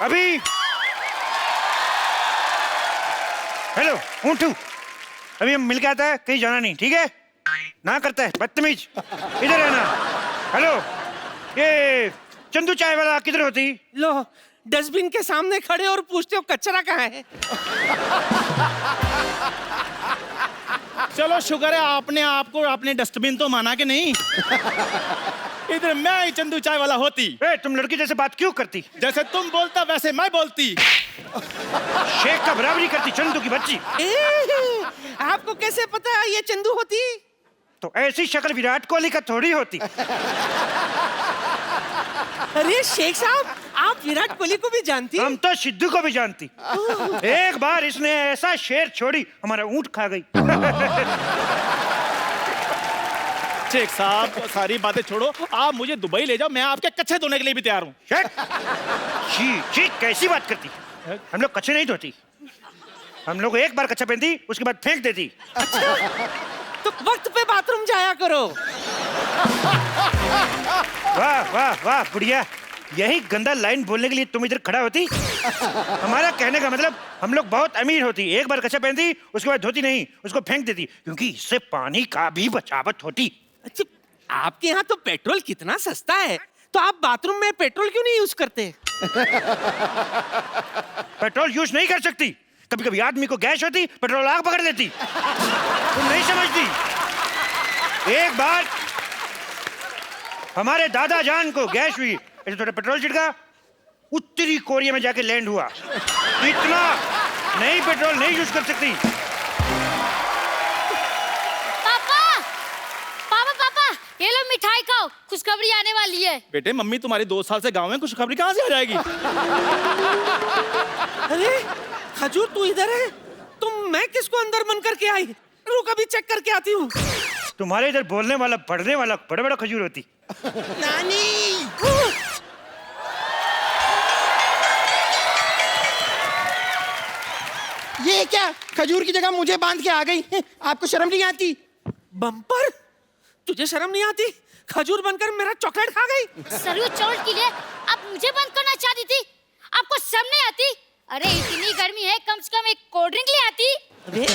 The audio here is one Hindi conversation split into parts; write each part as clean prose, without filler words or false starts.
अभी हेलो ऊँटू, अभी हम मिल के आता है, कहीं जाना नहीं, ठीक है? ना करता है बदतमीज, इधर है ना। हेलो, ये चंदू चाय वाला किधर होती? लो, डस्टबिन के सामने खड़े और पूछते हो कचरा कहाँ है। चलो शुक्र है आपने आपको अपने डस्टबिन तो माना कि नहीं। इधर मैं ही चंदू चाय वाला होती। तुम लड़की जैसे बात क्यों करती? जैसे तुम बोलता वैसे मैं बोलती। शेख का बराबरी करती चंदू की बच्ची। आपको कैसे पता ये चंदू होती? तो ऐसी शक्ल विराट कोहली का थोड़ी होती। अरे शेख साहब, आप विराट कोहली को भी जानती? हम तो सिद्धू को भी जानती। एक बार इसने ऐसा शेर छोड़ी, हमारा ऊंट खा गई। शेख साहब सारी बातें छोड़ो, आप मुझे दुबई ले जाओ, मैं आपके कच्चे धोने के लिए भी तैयार हूँ। शी, कैसी बात करती? हम लोग कच्चे नहीं धोती, हम लोग एक बार कच्चा पहनती, उसके बाद फेंक देती। अच्छा, तो वक्त पे बाथरूम जाया करो। वाह वाह वाह बुढ़िया, यही गंदा लाइन बोलने के लिए तुम इधर खड़ा होती? हमारा कहने का मतलब, हम लोग बहुत अमीर होती, एक बार कच्चा पहनती, उसके बाद धोती नहीं, उसको फेंक देती, क्योंकि इससे पानी का भी बचावट होती। अच्छा, आपके यहाँ तो पेट्रोल कितना सस्ता है, तो आप बाथरूम में पेट्रोल क्यों नहीं यूज करते? पेट्रोल यूज नहीं कर सकती, कभी कभी आदमी को गैस होती, पेट्रोल आग पकड़ लेती। तुम नहीं समझती। एक बार हमारे दादा जान को गैस हुई, ऐसे थोड़ा पेट्रोल छिड़का, उत्तरी कोरिया में जाके लैंड हुआ। इतना नहीं, पेट्रोल नहीं यूज कर सकती। ये लो मिठाई खाओ, खुशखबरी आने वाली है। बेटे मम्मी तुम्हारी 2 साल से गांव में, खुशखबरी कहाँ से आ जाएगी? अरे खजूर तू इधर है, तुम मैं किसको अंदर मन करके आई? रुक अभी चेक करके आती हूँ। तुम्हारे इधर बोलने वाला पढ़ने वाला बड़ा बड़ा खजूर होती। नानी, ये क्या, खजूर की जगह मुझे बांध के आ गई। आपको शर्म नहीं आती? बम्पर, तुझे शर्म नहीं आती? खजूर बनकर मेरा चॉकलेट खा गई। सरयू चौड़ के लिए आप मुझे बंद करना चाहती थी, आपको शर्म नहीं आती? अरे इतनी गर्मी है, कम से कम एक कोल्ड ड्रिंक ले आती। अरे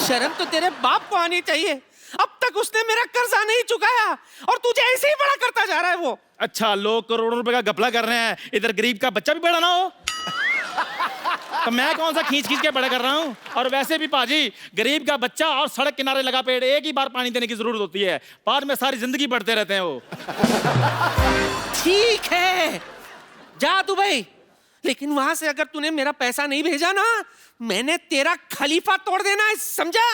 शर्म तो तेरे बाप को आनी चाहिए, अब तक उसने मेरा कर्जा नहीं चुकाया और तुझे ऐसे ही बड़ा करता जा रहा है वो। अच्छा, लोग करोड़ों रुपए का घपला कर रहे हैं, इधर गरीब का बच्चा भी बड़ा ना हो। तो मैं कौन सा खींच खींच के बड़ा कर रहा हूँ? और वैसे भी पाजी, गरीब का बच्चा और सड़क किनारे लगा पेड़, एक ही बार पानी देने की जरूरत होती है, बाद में सारी जिंदगी बढ़ते रहते हैं वो। ठीक है, जा दुबई, लेकिन वहां से अगर तूने मेरा पैसा नहीं भेजा ना, मैंने तेरा खलीफा तोड़ देना है, समझा?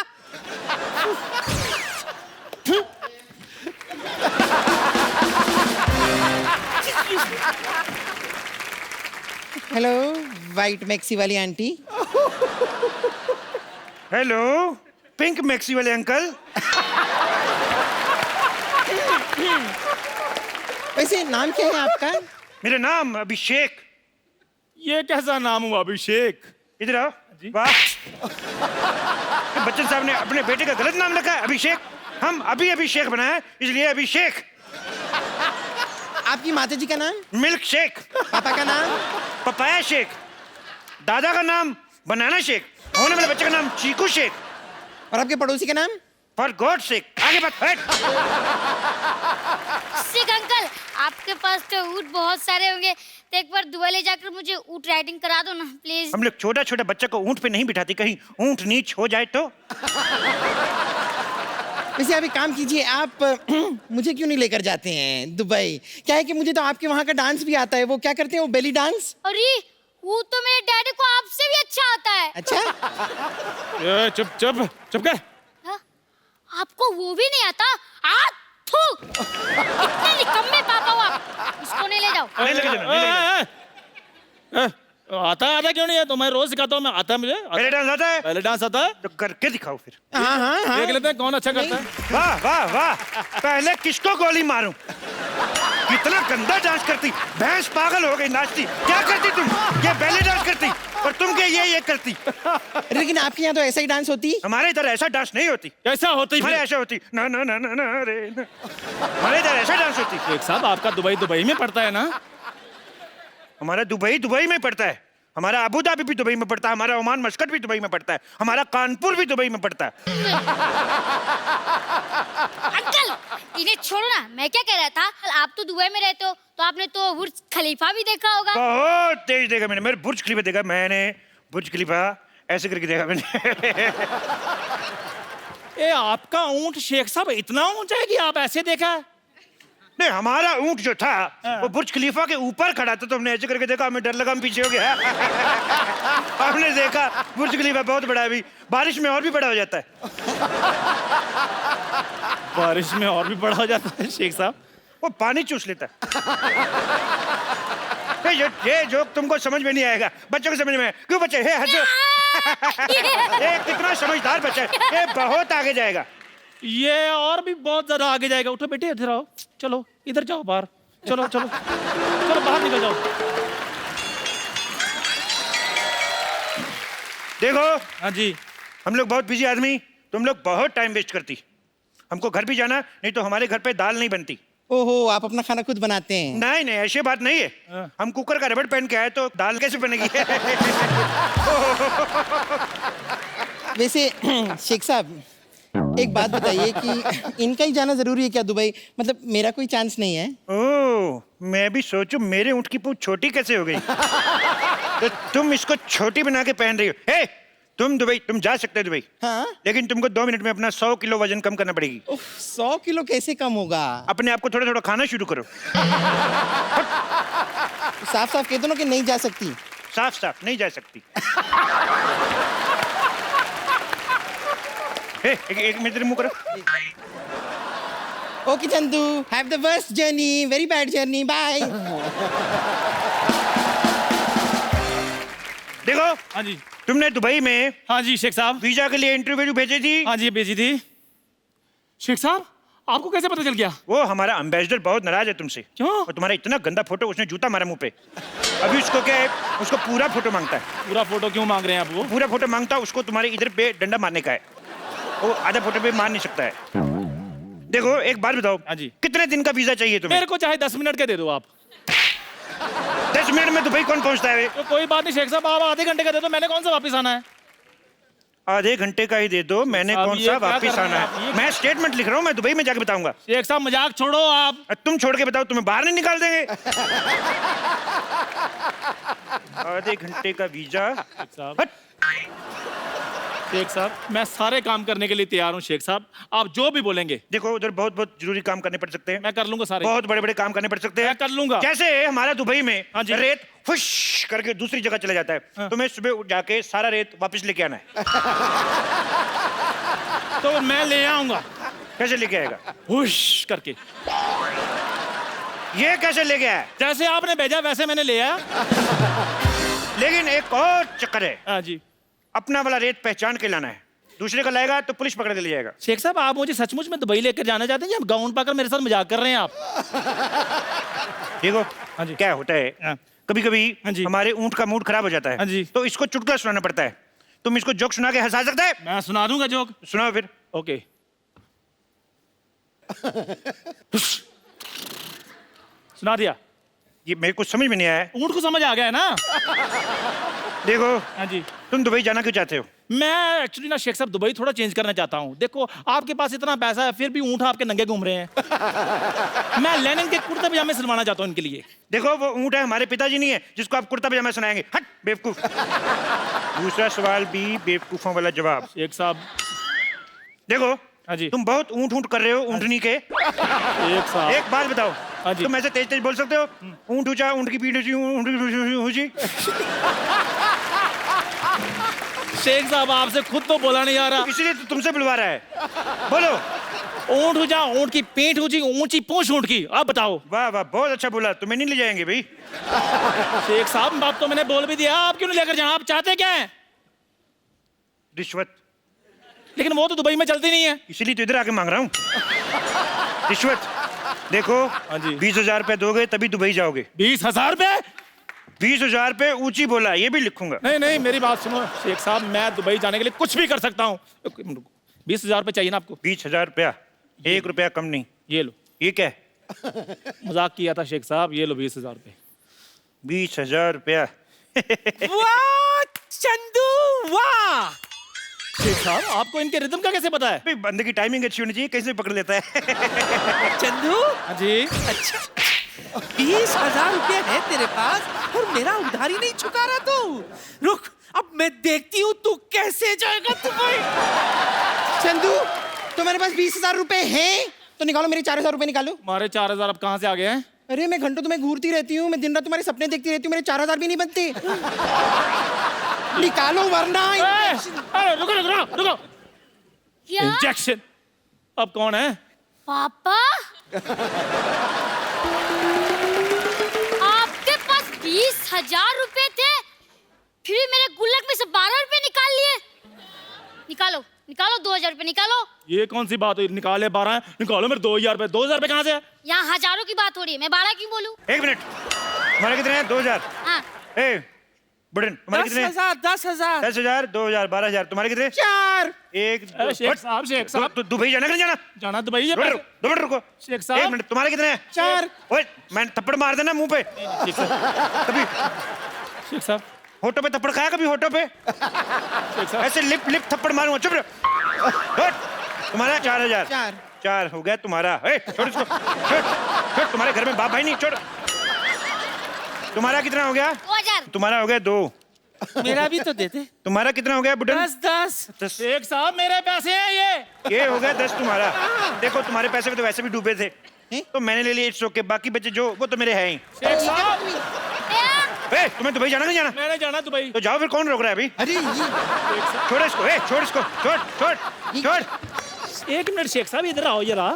हेलो वाइट मैक्सी वाली आंटी। हेलो पिंक मैक्सी वाले अंकल। वैसे नाम क्या है आपका? मेरा नाम अभिषेक। ये कैसा नाम हुआ अभिषेक? इधर आओ। वाह, बच्चन साहब ने अपने बेटे का गलत नाम रखा है, अभिषेक। हम अभी अभिषेक बनाए, इसलिए अभिषेक। आपकी माता जी का नाम? Milk shake. पापा का नाम? Papaya shake. दादा का नाम बनाना शेक। होने वाले बच्चे का नाम चीकू शेक। और आपके पड़ोसी का नाम? For God shake. आगे बात हट। शेख अंकल, आपके पास तो ऊँट बहुत सारे होंगे, तो एक बार दुबई ले जाकर मुझे ऊँट राइडिंग करा दो ना प्लीज। हम लोग छोटा छोटा बच्चा को ऊँट पे नहीं बिठाते, कहीं ऊँट नीच हो जाए तो। वैसे आप एक काम कीजिए, आप मुझे क्यों नहीं लेकर जाते हैं दुबई? क्या है कि मुझे तो आपके वहाँ का डांस भी आता है। वो क्या करते हैं, वो बेली डांस? अरे वो तो मेरे डैडी को आपसे भी अच्छा आता है। अच्छा, चुप चुप चुप कर। हाँ? आपको वो भी नहीं आता? थू, कितने निकम्मे पापा हो आप। इसको नहीं ले जाओ। नहीं लेके जाना, नहीं लेके जाना। आता क्यों नहीं है? तो मैं रोज सिखाता हूँ, मैं आता है मुझे। पहले डांस आता है? पहले डांस आता है तो करके दिखाओ फिर। हाँ हाँ हाँ। देख लेते हैं कौन अच्छा करता है। वाह वाह वाह, पहले किसको गोली मारूं? कितना गंदा डांस करती, भैंस पागल हो गई नाचती। क्या करती तुम? ये बैले डांस करती, और तुम क्या ये करती? लेकिन आपके यहाँ तो ऐसा ही डांस होती? हमारे इधर ऐसा डांस नहीं होती। कैसा होती? हमारे ऐसा होती ना ना ना ना ना रे ना। हमारे इधर ऐसा डांस होती। एक साहब आपका दुबई में पड़ता है ना? हमारा दुबई में पड़ता है, हमारा अबू धाबी भी दुबई में पड़ता है, हमारा ओमान मस्कट भी दुबई में पड़ता है, हमारा कानपुर भी दुबई में पड़ता है। अंकल इन्हें छोड़ो ना, मैं क्या कह रहा था, आप तो दुबई में रहते हो तो आपने तो बुर्ज खलीफा भी देखा होगा। बहुत तेज देखा मैंने, मेरे बुर्ज खलीफा देखा मैंने, बुर्ज खलीफा ऐसे करके देखा मैंने। ए आपका ऊंट शेख साहब इतना ऊंचा है कि आप ऐसे देखा? नहीं, हमारा ऊंट जो था वो बुर्ज खलीफा के ऊपर खड़ा था, तो हमने ऐसे करके देखा, हमें डर लगा, हम पीछे हो गया। हमने देखा बुर्ज खलीफा बहुत बड़ा है, अभी बारिश में और भी बड़ा हो जाता है। बारिश में और भी बड़ा हो जाता है शेख साहब? वो पानी चूस लेता है। ये जोक तुमको समझ में नहीं आएगा, बच्चों को समझ में। क्यों बच्चे हे हंसो? ये कितना समझदार बच्चा है, ये बहुत आगे जाएगा। ये और भी बहुत ज्यादा आगे जाएगा। उठो बेटे, इधर आओ, चलो इधर जाओ बाहर, चलो चलो चलो बाहर निकल जाओ। देखो हाँ जी। हम लोग बहुत बिजी आदमी, तुम लोग बहुत टाइम वेस्ट करती। हमको घर भी जाना, नहीं तो हमारे घर पे दाल नहीं बनती। ओहो, आप अपना खाना खुद बनाते हैं? नहीं नहीं, ऐसी बात नहीं है। हम कुकर का रबड़ पहन के आए तो दाल कैसे बनेगी? वैसे शेख साहब एक बात बताइए कि इनका ही जाना जरूरी है क्या दुबई? मतलब मेरा कोई चांस नहीं है? ओह, मैं भी सोचूं मेरे ऊँट की पूंछ छोटी कैसे हो गई। तो तुम इसको छोटी बना के पहन रही हो। हे, तुम जा सकते हो दुबई, हाँ? लेकिन तुमको 2 मिनट में अपना 100 किलो वजन कम करना पड़ेगी। 100 किलो कैसे कम होगा? अपने आप को थोड़ा थोड़ा खाना शुरू करो। साफ साफ कह दो ना कि नहीं जा सकती। साफ साफ नहीं जा सकती। एक मिनट मुंह करो। Okay Chandu, have the worst journey, very bad journey, bye. देखो हाँ जी। तुमने दुबई में हाँ जी शेख साहब। वीजा के लिए इंटरव्यू भेजी थी। हाँ जी भेजी थी। शेख साहब आपको कैसे पता चल गया? वो हमारा एम्बेसडर बहुत नाराज है तुमसे। क्यों? और तुम्हारा इतना गंदा फोटो, उसने जूता मारा मुंह पे। अभी उसको क्या है, उसको पूरा फोटो मांगता है। पूरा फोटो क्यों मांग रहे हैं आप? वो पूरा फोटो मांगता है, उसको तुम्हारे इधर पे डंडा मारने का है। वो आधा फोटो पे मार नहीं सकता है। देखो एक बात बताओ। हाँ जी। कितने दिन का वीजा चाहिए तुम्हें? मेरे को चाहे 10 मिनट के दे दो आप। 10 मिनट में दुबई कौन पहुंचता है? तो कोई बात नहीं शेख साहब, आप आधे घंटे का दे दो, मैंने कौन सा वापस आना है? आधे घंटे का ही दे दो, मैंने साहब, कौन ये सा क्या वापिस कर रहे आना हैं आप? है? ये मैं स्टेटमेंट लिख रहा हूँ, मैं दुबई में जाके बताऊंगा। शेख साहब मजाक छोड़ो आप। तुम छोड़ के बताओ, तुम्हें बाहर नहीं निकाल देंगे। आधे घंटे का वीजा। शेख साहब, हट। शेख साहब मैं सारे काम करने के लिए तैयार हूँ शेख साहब, आप जो भी बोलेंगे। देखो उधर बहुत बहुत जरूरी काम करने पड़ सकते हैं। मैं कर लूंगा सारे। बहुत बड़े बड़े काम करने पड़ सकते हैं। मैं कर लूंगा। कैसे हमारा दुबई में हाँ जी। रेत फुश करके दूसरी जगह चला जाता है। हाँ। तुम्हें सुबह उठ जाके सारा रेत वापस लेके आना है। तो मैं ले आऊंगा कैसे लेके आएगा? हुश करके। ये कैसे लेके आया? जैसे आपने भेजा वैसे मैंने ले आया। लेकिन एक और चक्कर है, हाँ जी। अपना वाला रेत पहचान के लाना है। दूसरे का लाएगा तो पुलिस पकड़ के ले जाएगा। शेख साहब आप मुझे सचमुच में दुबई लेकर जाना चाहते हैं या गाउन पाकर मेरे साथ मजाक कर रहे हैं आप? देखो हाँ जी। क्या होता है, हाँ। कभी कभी हाँ जी। हमारे ऊंट का मूड खराब हो जाता है। हाँ जी। तो इसको चुटकुला सुनाना पड़ता है। तुम इसको जोक सुना के हंसा सकते है? मैं सुना दूंगा जोक। सुनाओ फिर। ओके। सुना दिया। ये मेरे को समझ में नहीं आया है। ऊंट को समझ आ गया है ना? देखो हाँ जी। तुम दुबई जाना क्यों चाहते हो? मैं एक्चुअली ना शेख साहब दुबई थोड़ा चेंज करना चाहता हूँ। देखो आपके पास इतना पैसा है फिर भी ऊँट आपके नंगे घूम रहे हैं। मैं लेनिन के कुर्ते पजामे सिलवाना चाहता हूँ इनके लिए। देखो वो ऊँट है, हमारे पिताजी नहीं है जिसको आप कुर्ता पजामा सुनाएंगे। हट बेवकूफ। दूसरा सवाल भी बेवकूफों वाला जवाब। शेख साहब। देखो हाँ जी। तुम बहुत ऊँट ऊँट कर रहे हो ऊँटनी के। शेख साहब। एक बात बताओ, हाँ जी। तुम ऐसे तेज तेज बोल सकते हो? ऊँट ऊंचा, ऊँट की पीठ ऊंची, ऊँट की ऊंची। शेख साहब आपसे खुद तो बोला नहीं आ रहा। इसलिए तो तुमसे बुलवा रहा है। बोलो। ऊँट ऊंचा, ऊँट की पीठ ऊंची, ऊंची पूंछ ऊँट की। आप बताओ। वाह वाह, बहुत अच्छा बोला। तुम्हें नहीं ले जाएंगे भाई। शेख साहब बात तो मैंने बोल भी दिया, आप क्यों नहीं लेकर जाए? आप चाहते क्या है? रिश्वत। लेकिन वो तो दुबई में चलती नहीं है। इसीलिए तो इधर आके मांग रहा हूँ रिश्वत। देखो हाँ जी। 20,000 रुपए दोगे तभी दुबई जाओगे। 20,000 रुपए? 20,000 रुपए ऊंची बोला, ये भी लिखूंगा। नहीं नहीं मेरी बात सुनो शेख साहब, मैं दुबई जाने के लिए कुछ भी कर सकता हूँ। 20,000 रुपए चाहिए ना आपको? 20,000 रुपया, 1 रुपया कम नहीं। ये लो। ये क्या है? मजाक किया था शेख साहब, ये लो 20,000 रुपए। 20,000 रुपया। वाह चंदू वाह। शेख साहब आपको इनके रिदम का कैसे पता है? भाई बंदे की टाइमिंग अच्छी होनी चाहिए, कैसे भी पकड़ लेता है। चंदू हाँ जी। अच्छा 20,000 रुपये है तेरे पास और मेरा उधारी नहीं चुका रहा तू। रुक अब मैं देखती हूँ तू कैसे जाएगा दुबई। चंदू तुम्हारे पास 20,000 रुपए हैं तो निकालो, मेरे 4,000 रुपए निकालो। हमारे 4,000 अब कहाँ से आ गए हैं? अरे मैं घंटों तुम्हें घूरती रहती हूँ, मैं दिन रात तुम्हारे सपने देखती रहती हूँ, मेरे 4,000 भी नहीं बनते। निकालो वरना अरे रुको रुको रुको। क्या इंजेक्शन। अब कौन है? पापा? आपके पास 20,000 रुपए थे, फिर मेरे गुल्लक में से 12 रुपए निकाल लिए। निकालो निकालो 2,000 रुपए निकालो। ये कौन सी बात हुई? निकाले 12 निकालो मेरे 2,000 रुपए। 2,000 रुपए कहाँ से है? यहाँ हजारों की बात हो रही है, मैं 12 क्यों बोलूं? 1 मिनट, तुम्हारे कितने हैं? 2,000। हाँ ए बुढ़न, तुम्हारे कितने हैं? 10,000 10,000 10,000, 2,000, 12,000। तुम्हारे कितने? 4। एक अरे शेख साहब तो दुबई जाना कि नहीं जाना? जाना दुबई है। 2 मिनट रुको। शेख साहब। 1 मिनट, तुम्हारे कितने हैं? 4। ओए मैं थप्पड़ मार देना मुंह पे कभी। शेख साहब। होठों पे थप्पड़ खाया कभी? होठों पे शेख साहब। ऐसे लिप लिप थप्पड़ मारूंगा। चुप रहो। हट। तुम्हारा 4,000। 4 हो गया तुम्हारा। ए, छोड़ इसको। छोड़। तुम्हारे घर में बाप भाई नहीं। छोड़। तुम्हारा कितना हो गया? 2,000। तुम्हारा हो गया 2। मेरा भी तो देते। तुम्हारा कितना हो गया बुढ़न? 10 शेख साहब मेरे पैसे हैं ये हो गया 10 तुम्हारा। देखो तुम्हारे पैसे में तो वैसे भी डूबे थे तो मैंने ले लिए, इट्स ओके। बाकी बचे जो वो तो मेरे हैं ही। शेख साहब ए, तुम्हें दुबई जाना नहीं जाना? मैंने जाना दुबई। तो जाओ फिर, कौन रोक रहा है अभी? अरे ये छोड़ इसको। ए, छोड़ इसको। छोड़ छोड़ छोड़। 1 मिनट शेख साहब इधर आओ जरा।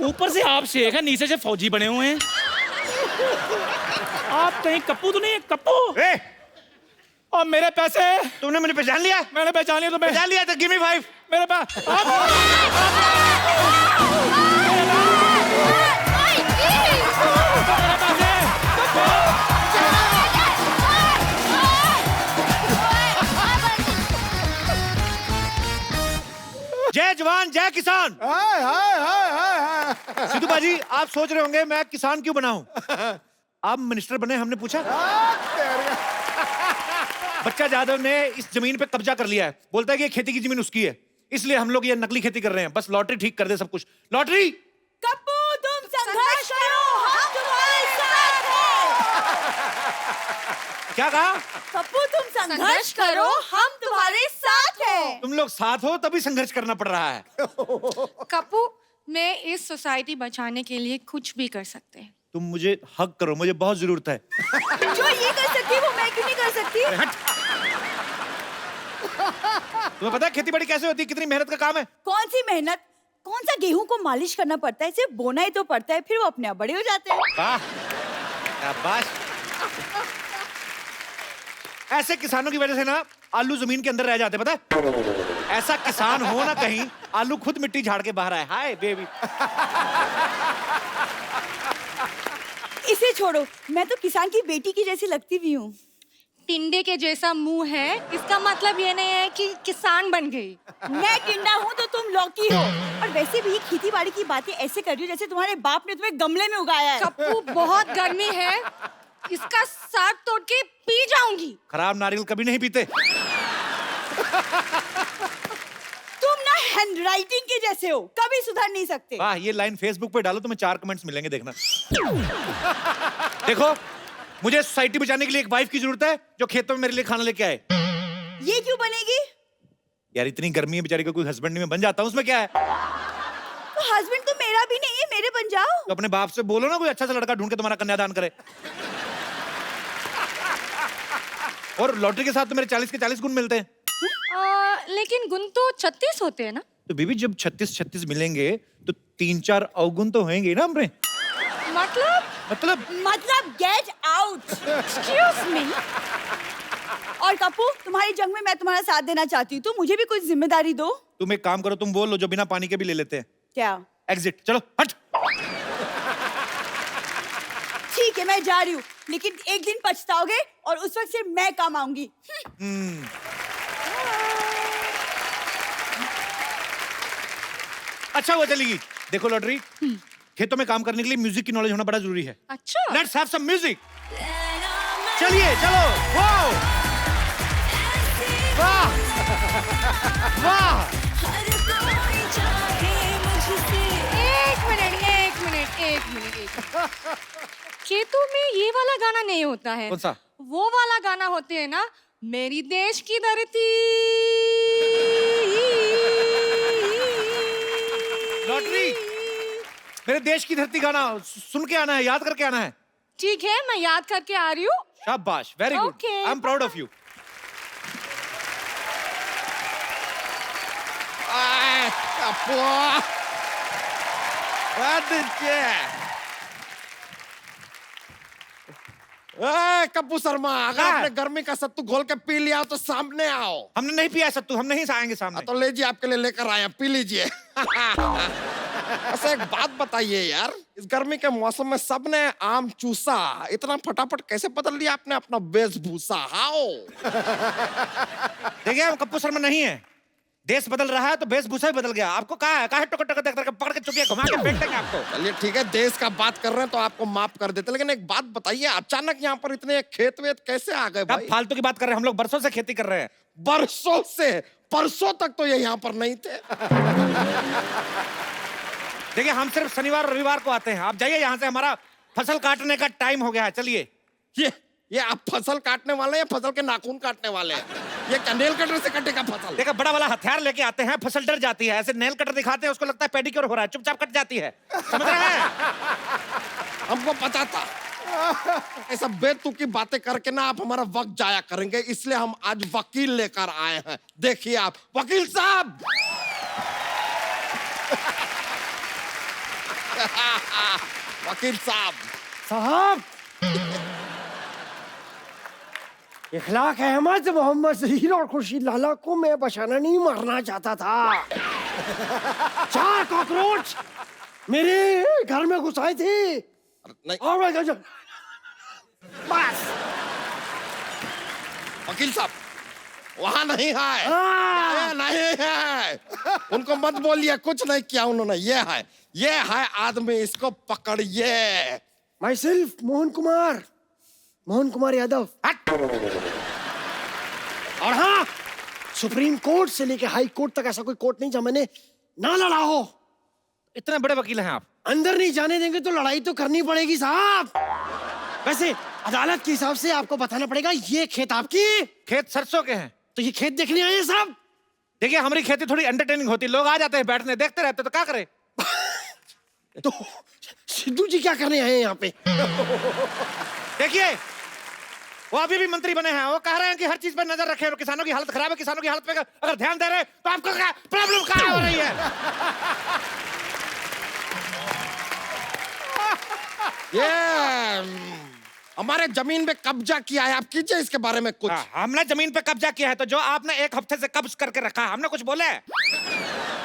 ऊपर से आप शेख हैं, नीचे से फौजी बने हुए हैं। आप कहीं कप्पू तो नहीं है? कप्पू। ए, और मेरे पैसे? तुमने मुझे पहचान लिया? मैंने पहचान लिया। तो पहचान लिया तो गिव मी 5। मेरे पास जय जवान जय किसान। सिद्धू बाजी आप सोच रहे होंगे मैं किसान क्यों बना हूं? आप मिनिस्टर बने, हमने पूछा। बच्चा जाधव ने इस जमीन पे कब्जा कर लिया है, बोलता है कि ये खेती की जमीन उसकी है, इसलिए हम लोग ये नकली खेती कर रहे हैं। बस लॉटरी ठीक कर दे सब कुछ। लॉटरी। कप्पू तुम संघर्ष करो, हम तुम्हारे साथ हैं। क्या कहा? कप्पू तुम संघर्ष करो, हम तुम्हारे साथ हैं। तुम लोग साथ हो तभी संघर्ष करना पड़ रहा है। कप्पू मैं इस सोसाइटी बचाने के लिए कुछ भी कर सकते हैं। तुम मुझे हक करो, मुझे बहुत जरूरत है। जो ये कर सकती है वो मैं क्यों नहीं कर सकती? तुम्हें पता है खेती बाड़ी कैसे होती है? कितनी मेहनत का काम है। कौन सी मेहनत? कौन सा गेहूं को मालिश करना पड़ता है? सिर्फ बोना ही तो पड़ता है, फिर वो अपने आप बड़े हो जाते हैं। वाह, शाबाश। ऐसे किसानों की वजह से ना आलू जमीन के अंदर रह जाते, पता है? ऐसा किसान हो ना कहीं आलू खुद मिट्टी झाड़ के बाहर आए। Hi baby. इसे छोड़ो, मैं तो किसान की बेटी की जैसी लगती भी हूँ। टिंडे के जैसा मुंह है, इसका मतलब ये नहीं है कि किसान बन गई। मैं टिंडा हूँ तो तुम लौकी हो। और वैसे भी खेती बाड़ी की बातें ऐसे कर रही हो जैसे तुम्हारे बाप ने तुम्हें गमले में उगाया है। कप्पू बहुत गर्मी है, इसका साग तोड़ के पी जाऊंगी। खराब नारियल कभी नहीं पीते। तुम ना हैंडराइटिंग के जैसे हो, कभी सुधर नहीं सकते। वाह, ये लाइन फेसबुक पे डालो, तुम्हें 4 कमेंट्स मिलेंगे, देखना। देखो, मुझे सोसाइटी बचाने के लिए एक वाइफ की जरूरत है जो खेतों में मेरे लिए खाना लेके आए। ये क्यों बनेगी? यार इतनी गर्मी है, बेचारी को कोई हस्बैंड नहीं, मैं बन जाता हूँ, उसमें क्या है? तो हस्बैंड तो मेरा भी नहीं है, मेरे बन जाओ। तो अपने बाप से बोलो ना कोई अच्छा सा लड़का ढूंढ के तुम्हारा कन्यादान करे। और लॉटरी के साथ तो मेरे 40 के 40 गुण मिलते हैं। लेकिन गुण तो 36 होते हैं ना? तो बीबी जब 36 मिलेंगे तो 3-4 अवगुण तो होंगे ना हमने। मतलब गेट आउट। Excuse me. और कप्पू, तुम्हारी जंग में मैं तुम्हारा साथ देना चाहती हूँ, तो मुझे भी कुछ जिम्मेदारी दो। तुम एक काम करो, तुम बोल लो जो बिना पानी के भी ले लेते हैं। क्या? एग्जिट। चलो हट। ठीक है, मैं जा रही हूँ, लेकिन एक दिन पछताओगे और उस वक्त सिर्फ मैं काम आऊंगी। अच्छा हुआ चलेगी। देखो लॉटरी, खेतों में काम करने के लिए म्यूजिक की नॉलेज होना बड़ा जरूरी है। अच्छा। Let's have some music. चलिए चलो। वाह वाह वाह। एक मिनट। खेतों में ये वाला गाना नहीं होता है। कौन सा? वो वाला गाना होते है ना, मेरी देश की धरती। लॉटरी। मेरे देश की धरती गाना सुन के आना है, याद करके आना है। ठीक है, मैं याद करके आ रही हूँ। शाबाश, very good, Okay. I am proud of you. Kappu Sharma, अगर हाँ। आपने गर्मी का सत्तू घोल के पी लिया तो सामने आओ। हमने नहीं पिया सत्तू, हम नहीं आएंगे सामने। तो लीजिए, आपके लिए लेकर आए हैं, पी लीजिए। अच्छा, एक बात बताइए यार, इस गर्मी के मौसम में सबने आम चूसा, इतना फटाफट कैसे बदल लिया आपने अपना वेशभूषा? हाओ। देखिए, हम कप्पू शर्मा नहीं है। देश बदल रहा है तो वेशभूषा भी बदल गया। आपको कहा है टोकर टोकर देख कर पकड़ के चुपिया घुमा के फेंक देंगे आपको। चलिए ठीक है, देश का बात कर रहे हैं तो आपको माफ कर देते, लेकिन एक बात बताइए, अचानक यहाँ पर इतने खेत वेत कैसे आ गए आप भाई? फालतू की बात कर रहे हैं, हम लोग बरसों से खेती कर रहे हैं। बरसों से? परसों तक तो ये यहाँ पर नहीं थे। देखिए, हम सिर्फ शनिवार और रविवार को आते हैं। आप जाइए यहाँ से, हमारा फसल काटने का टाइम हो गया है। चलिए। ये आप फसल काटने वाले हैं या फसल के नाखून काटने वाले हैं? ये क्या नेल कटर से कटेगा फसल? देखा, बड़ा वाला हथियार लेके आते हैं, फसल डर जाती है। ऐसे नेल कटर दिखाते हैं, उसको लगता है पेडिक्योर हो रहा है, चुपचाप कट जाती है। समझ रहे हैं? हमको पता था ऐसा बेतुकी बातें करके ना आप हमारा वक्त जाया करेंगे, इसलिए हम आज वकील लेकर आए हैं। देखिए आप, वकील साहब। वकील साहब। इखलाक अहमद मोहम्मद जहीर और खुर्शीद लाला को मैं बचाना नहीं मारना चाहता था। 4 कॉकरोच मेरे घर में घुस आए थे नहीं, और मैं गजब बस। वकील साहब, वहां नहीं है, ये नहीं है। उनको मत बोलिए, कुछ नहीं किया उन्होंने। ये है आदमी, इसको पकड़िए। My self Mohan Kumar Yadav. और हाँ, सुप्रीम कोर्ट से लेके हाई कोर्ट तक ऐसा कोई कोर्ट नहीं जहाँ मैंने ना लड़ा हो। इतने बड़े वकील हैं आप। अंदर नहीं जाने देंगे तो लड़ाई तो करनी पड़ेगी साहब। वैसे अदालत के हिसाब से आपको बताना पड़ेगा, ये खेत आपकी? खेत सरसों के हैं। तो ये खेत देखने आए हैं साहब? देखिए, हमारी खेती थोड़ी एंटरटेनिंग होती है, लोग आ जाते हैं बैठने, देखते रहते, तो क्या करें? तो सिद्धू जी क्या करने आए हैं यहाँ पे? देखिए, वो अभी भी मंत्री बने हैं, वो कह रहे हैं कि हर चीज पर नजर रखें और किसानों की हालत खराब है, किसानों की हालत पे अगर ध्यान दे रहे हैं तो आपको क्या प्रॉब्लम कहाँ हो रही है? ये हमारे जमीन पे कब्जा किया है, आप कीजिए इसके बारे में कुछ। हमने जमीन पे कब्जा किया है, तो जो आपने 1 हफ्ते से कब्ज करके रखा है, हमने कुछ बोले?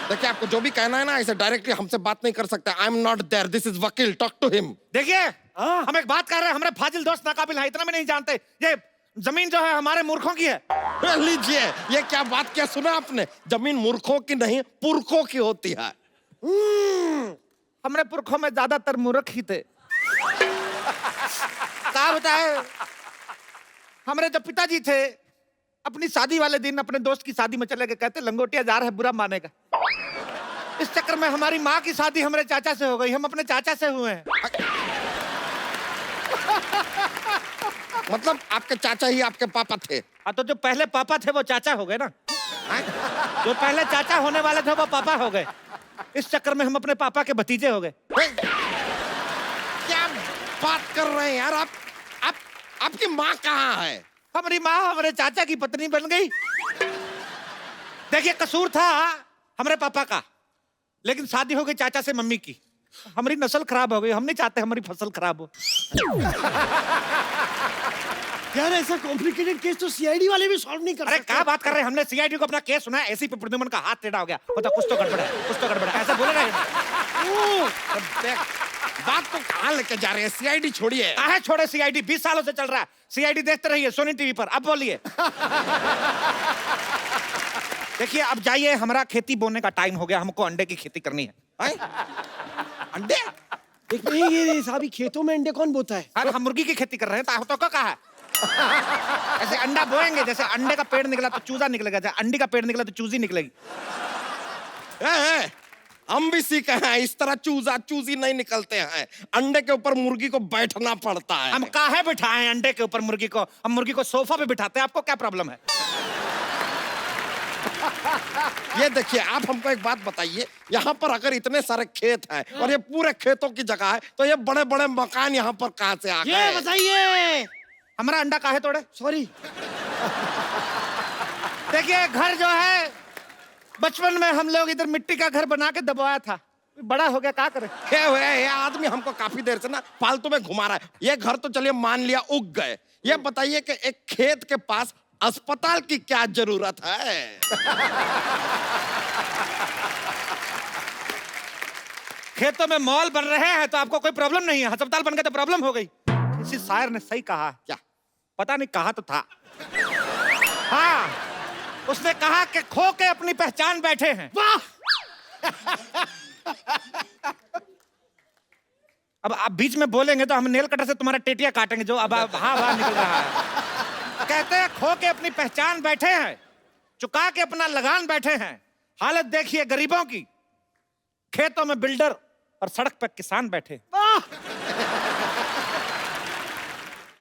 देखिए, आपको जो भी कहना है ना, ऐसे डायरेक्टली हमसे बात नहीं कर सकते। I am not there, this is vakil, talk to him. देखिए, हम एक बात कर रहे हैं, हमारे फाजिल दोस्त नाकाबिल हैं, इतना भी नहीं जानते। ये जमीन जो है हमारे मूर्खों की है। लीजिए, ये क्या बात किया, सुना आपने? जमीन मूर्खों की नहीं, पुरखों की होती है। हमारे पुरखों में ज्यादातर मूर्ख ही थे। क्या बताए, हमारे जो पिताजी थे, अपनी शादी वाले दिन अपने दोस्त की शादी में चले गए, कहते लंगोटिया जा रहा है, बुरा मानेगा। इस चक्कर में हमारी माँ की शादी हमारे चाचा से हो गई, हम अपने चाचा से हुए हैं। मतलब आपके चाचा ही आपके पापा थे? हाँ, तो जो पहले पापा थे वो चाचा हो गए ना। जो पहले चाचा होने वाले थे वो पापा हो गए। इस चक्कर में हम अपने पापा के भतीजे हो गए। क्या बात कर रहे हैं यार आप? आपकी माँ कहाँ है? हमारी माँ हमारे चाचा की पत्नी बन गई। देखिए, कसूर था हमारे पापा का, लेकिन शादी हो गई चाचा से मम्मी की। हमारी नस्ल खराब हो गई, हम नहीं चाहते हमारी फसल खराब हो। यार, ऐसा कॉम्प्लिकेटेड केस तो सीआईडी वाले भी सॉल्व नहीं कर अरे सकते। क्या बात कर रहे हैं, हमने सीआईडी को अपना केस सुना है, एसीपी प्रद्युमन का हाथ टेढ़ा हो गया, होता कुछ तो गड़बड़ है, कुछ तो गड़बड़ है, ऐसा बोले रहे। बात तो कहाँ लेके जा रहे हैं? सीआईडी छोड़िए। काहे छोड़े सीआईडी, 20 सालों से चल रहा है। सीआईडी देखते रहिए सोनी टीवी पर। अब बोलिए। देखिए, अब जाइए, हमारा खेती बोने का टाइम हो गया, हमको अंडे की खेती करनी है। अंडे? एक ये साहब खेतों में अंडे कौन बोता है? अरे हम मुर्गी की खेती कर रहे हैं तो का कहा है? ऐसे अंडा बोएंगे, जैसे अंडे का पेड़ निकला तो चूजा निकलेगा, जैसे अंडी का पेड़ निकला तो चूजी निकलेगी। हम भी सीखे हैं, इस तरह चूजा चूजी नहीं निकलते हैं। अंडे के ऊपर मुर्गी को बैठना पड़ता है। हम काहे बिठाएं अंडे के ऊपर मुर्गी को? हम मुर्गी को सोफा पे बिठाते हैं, आपको क्या प्रॉब्लम है? ये देखिए, आप हमको एक बात बताइए, यहाँ पर अगर इतने सारे खेत हैं और ये पूरे खेतों की जगह है, तो ये बड़े बड़े मकान यहाँ पर कहाँ से आ गए? ये बताइए, हमारा अंडा काहे तोड़े? सॉरी। देखिए, घर जो है बचपन में हम लोग इधर मिट्टी का घर बना के दबाया था, बड़ा हो गया, क्या करें? ये आदमी हमको काफी देर से ना फालतू में घुमा रहा है। ये घर तो चलिए मान लिया उग गए, ये बताइए कि एक खेत के पास अस्पताल की क्या जरूरत है? खेतों में मॉल बन रहे हैं तो आपको कोई प्रॉब्लम नहीं है, अस्पताल बन गए तो प्रॉब्लम हो गई। किसी शायर ने सही कहा। क्या? पता नहीं, कहा तो था। हाँ, उसने कहा कि खो के अपनी पहचान बैठे हैं। वाह! अब आप बीच में बोलेंगे तो हम नेल कटर से तुम्हारा टेटिया काटेंगे, जो अब हाँ निकल रहा है। कहते हैं खो के अपनी पहचान बैठे हैं, चुका के अपना लगान बैठे हैं। हालत देखिए गरीबों की, खेतों में बिल्डर और सड़क पर किसान बैठे। वाह!